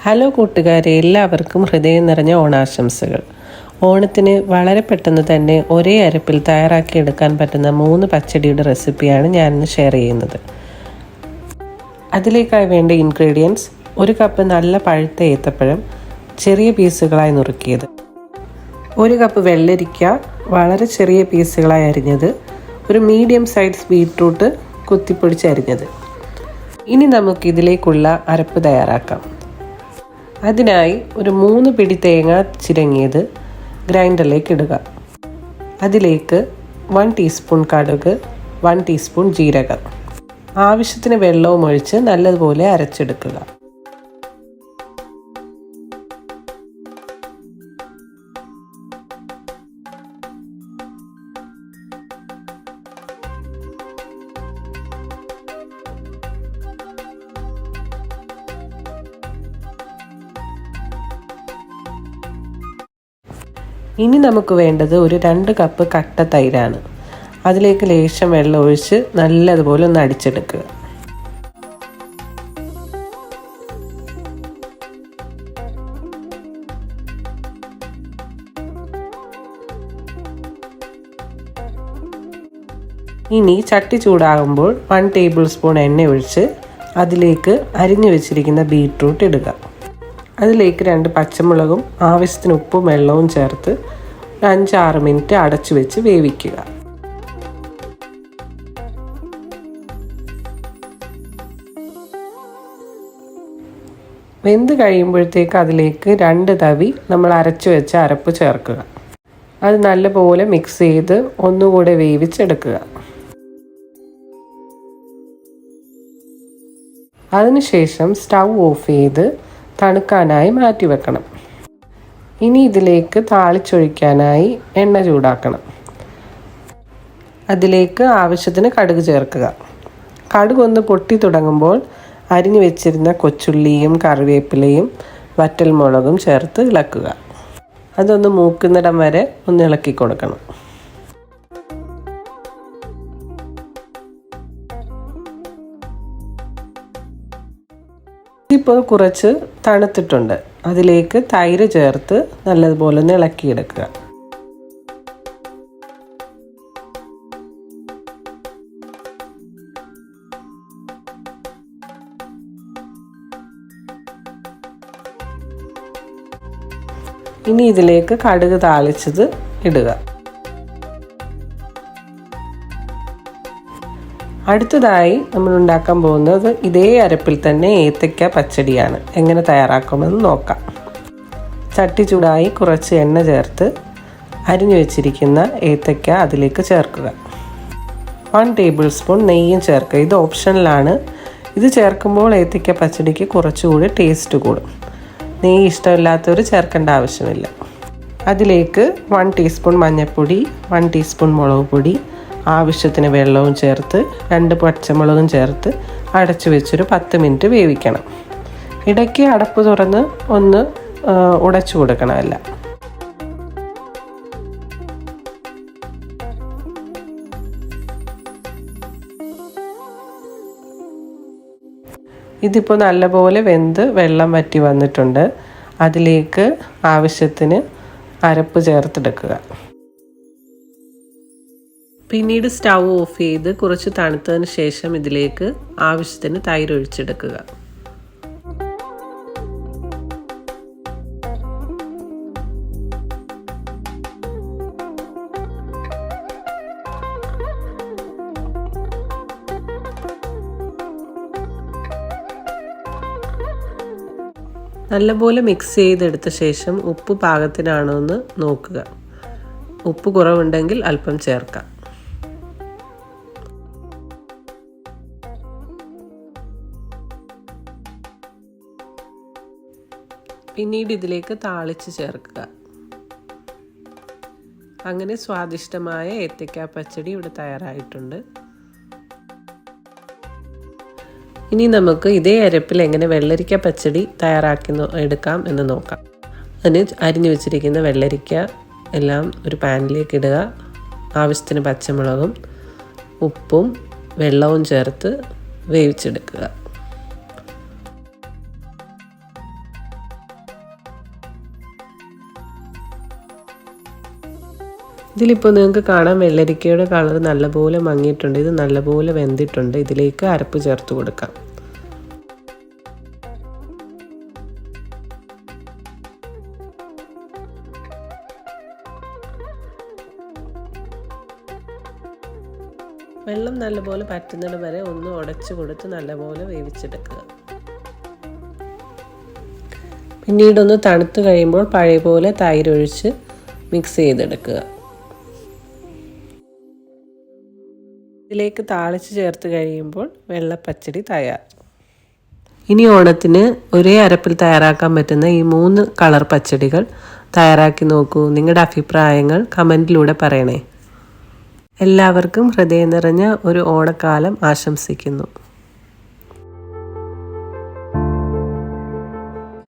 Hello കൂട്ടുകാരെ, എല്ലാവർക്കും ഹൃദയം നിറഞ്ഞ ഓണാശംസകൾ. ഓണത്തിന് വളരെ പെട്ടെന്ന് തന്നെ ഒരേ അരപ്പിൽ തയ്യാറാക്കിയെടുക്കാൻ പറ്റുന്ന 3 പച്ചടിയുടെ റെസിപ്പിയാണ് ഞാനിന്ന് ഷെയർ ചെയ്യുന്നത്. അതിലേക്കായി വേണ്ട ഇൻഗ്രീഡിയൻസ്: 1 കപ്പ് നല്ല പഴുത്ത ഏത്തപ്പഴം ചെറിയ പീസുകളായി നുറുക്കിയത്, 1 കപ്പ് വെള്ളരിക്ക വളരെ ചെറിയ പീസുകളായി അരിഞ്ഞത്, ഒരു മീഡിയം സൈസ് ബീറ്റ്റൂട്ട് കുത്തിപ്പൊടിച്ച് അരിഞ്ഞത്. ഇനി നമുക്കിതിലേക്കുള്ള അരപ്പ് തയ്യാറാക്കാം. അതിനായി ഒരു 3 പിടി തേങ്ങ ചിരങ്ങിയത് ഗ്രൈൻഡറിലേക്ക് ഇടുക. അതിലേക്ക് 1 ടീസ്പൂൺ കടുക്, 1 ടീസ്പൂൺ ജീരകം, ആവശ്യത്തിന് വെള്ളവും ഒഴിച്ച് നല്ലതുപോലെ അരച്ചെടുക്കുക. ഇനി നമുക്ക് വേണ്ടത് ഒരു 2 കപ്പ് കട്ട തൈരാണ്. അതിലേക്ക് ലേശം വെള്ളം ഒഴിച്ച് നല്ലതുപോലെ ഒന്ന് അടിച്ചെടുക്കുക. ഇനി ചട്ടി ചൂടാകുമ്പോൾ 1 ടേബിൾ സ്പൂൺ എണ്ണ ഒഴിച്ച് അതിലേക്ക് അരിഞ്ഞു വെച്ചിരിക്കുന്ന ബീറ്റ്റൂട്ട് ഇടുക. അതിലേക്ക് 2 പച്ചമുളകും ആവശ്യത്തിന് ഉപ്പും വെള്ളവും ചേർത്ത് 5-6 മിനിറ്റ് അടച്ചു വെച്ച് വേവിക്കുക. വെന്ത് കഴിയുമ്പോഴത്തേക്ക് അതിലേക്ക് 2 തവി നമ്മൾ അരച്ചു വെച്ച അരപ്പ് ചേർക്കുക. അത് നല്ലപോലെ മിക്സ് ചെയ്ത് ഒന്നുകൂടെ വേവിച്ചെടുക്കുക. അതിനുശേഷം സ്റ്റൗ ഓഫ് ചെയ്ത് തണുക്കാനായി മാറ്റി വെക്കണം. ഇനി ഇതിലേക്ക് താളിച്ചൊഴിക്കാനായി എണ്ണ ചൂടാക്കണം. അതിലേക്ക് ആവശ്യത്തിന് കടുക് ചേർക്കുക. കടുക് ഒന്ന് പൊട്ടി തുടങ്ങുമ്പോൾ അരിഞ്ഞു വെച്ചിരുന്ന കൊച്ചുള്ളിയും കറിവേപ്പിലയും വറ്റൽമുളകും ചേർത്ത് ഇളക്കുക. അതൊന്ന് മൂക്കുന്നിടം വരെ ഒന്ന് ഇളക്കി കൊടുക്കണം. ഇപ്പോൾ കുറച്ച് തണുത്തിട്ടുണ്ട്. അതിലേക്ക് തൈര് ചേർത്ത് നല്ലതുപോലെ ഒന്ന് ഇളക്കിയെടുക്കുക. ഇനി ഇതിലേക്ക് കടുക് താളിച്ചത് ഇടുക. അടുത്തതായി നമ്മൾ ഉണ്ടാക്കാൻ പോകുന്നത് ഇതേ അരപ്പിൽ തന്നെ ഏത്തയ്ക്ക പച്ചടിയാണ്. എങ്ങനെ തയ്യാറാക്കുമെന്ന് നോക്കാം. ചട്ടി ചൂടായി കുറച്ച് എണ്ണ ചേർത്ത് അരിഞ്ഞു വെച്ചിരിക്കുന്ന ഏത്തയ്ക്ക അതിലേക്ക് ചേർക്കുക. 1 ടേബിൾ സ്പൂൺ നെയ്യും ചേർക്കുക. ഇത് ഓപ്ഷണലാണ്. ഇത് ചേർക്കുമ്പോൾ ഏത്തയ്ക്ക പച്ചടിക്ക് കുറച്ചുകൂടി ടേസ്റ്റ് കൂടും. നെയ്യ് ഇഷ്ടമില്ലാത്തവർ ചേർക്കേണ്ട ആവശ്യമില്ല. അതിലേക്ക് 1 ടീസ്പൂൺ മഞ്ഞൾപ്പൊടി, 1 ടീസ്പൂൺ മുളക് പൊടി, ആവശ്യത്തിന് വെള്ളവും ചേർത്ത് 2 പച്ചമുളകും ചേർത്ത് അടച്ചു വെച്ചൊരു 10 മിനിറ്റ് വേവിക്കണം. ഇടയ്ക്ക് അടപ്പ് തുറന്ന് ഒന്ന് ഉടച്ചു കൊടുക്കണമല്ല. ഇതിപ്പോൾ നല്ലപോലെ വെന്ത് വെള്ളം വറ്റി വന്നിട്ടുണ്ട്. അതിലേക്ക് ആവശ്യത്തിന് അരപ്പ് ചേർത്തെടുക്കുക. പിന്നീട് സ്റ്റൗ ഓഫ് ചെയ്ത് കുറച്ച് തണുത്തതിന് ശേഷം ഇതിലേക്ക് ആവശ്യത്തിന് തൈര് ഒഴിച്ചെടുക്കുക. നല്ലപോലെ മിക്സ് ചെയ്തെടുത്ത ശേഷം ഉപ്പ് പാകത്തിനാണോ എന്ന് നോക്കുക. ഉപ്പ് കുറവുണ്ടെങ്കിൽ അല്പം ചേർക്കാം. പിന്നീട് ഇതിലേക്ക് താളിച്ച് ചേർക്കുക. അങ്ങനെ സ്വാദിഷ്ടമായ ഏത്തയ്ക്ക പച്ചടി ഇവിടെ തയ്യാറായിട്ടുണ്ട്. ഇനി നമുക്ക് ഇതേ അരപ്പിൽ എങ്ങനെ വെള്ളരിക്ക പച്ചടി എടുക്കാം എന്ന് നോക്കാം. അതിന് അരിഞ്ഞു വെച്ചിരിക്കുന്ന വെള്ളരിക്ക എല്ലാം ഒരു പാനിലേക്ക് ഇടുക. ആവശ്യത്തിന് പച്ചമുളകും ഉപ്പും വെള്ളവും ചേർത്ത് വേവിച്ചെടുക്കുക. ഇതിലിപ്പോൾ നിങ്ങൾക്ക് കാണാം വെള്ളരിക്കയുടെ കളർ നല്ലപോലെ മങ്ങിയിട്ടുണ്ട്. ഇത് നല്ലപോലെ വെന്തിട്ടുണ്ട്. ഇതിലേക്ക് അരപ്പ് ചേർത്ത് കൊടുക്കാം. വെള്ളം നല്ലപോലെ പറ്റുന്നത് വരെ ഒന്ന് ഉടച്ചു കൊടുത്ത് നല്ലപോലെ വേവിച്ചെടുക്കുക. പിന്നീടൊന്ന് തണുത്ത് കഴിയുമ്പോൾ പഴയ പോലെ തൈരൊഴിച്ച് മിക്സ് ചെയ്തെടുക്കുക. ഇതിലേക്ക് താളിച്ച് ചേർത്ത് കഴിയുമ്പോൾ വെള്ളപ്പച്ചടി തയ്യാർ. ഇനി ഓണത്തിന് ഒരേ അരപ്പിൽ തയ്യാറാക്കാൻ പറ്റുന്ന ഈ 3 കളർ പച്ചടികൾ തയ്യാറാക്കി നോക്കൂ. നിങ്ങളുടെ അഭിപ്രായങ്ങൾ കമൻറ്റിലൂടെ പറയണേ. എല്ലാവർക്കും ഹൃദയം നിറഞ്ഞ ഒരു ഓണക്കാലം ആശംസിക്കുന്നു.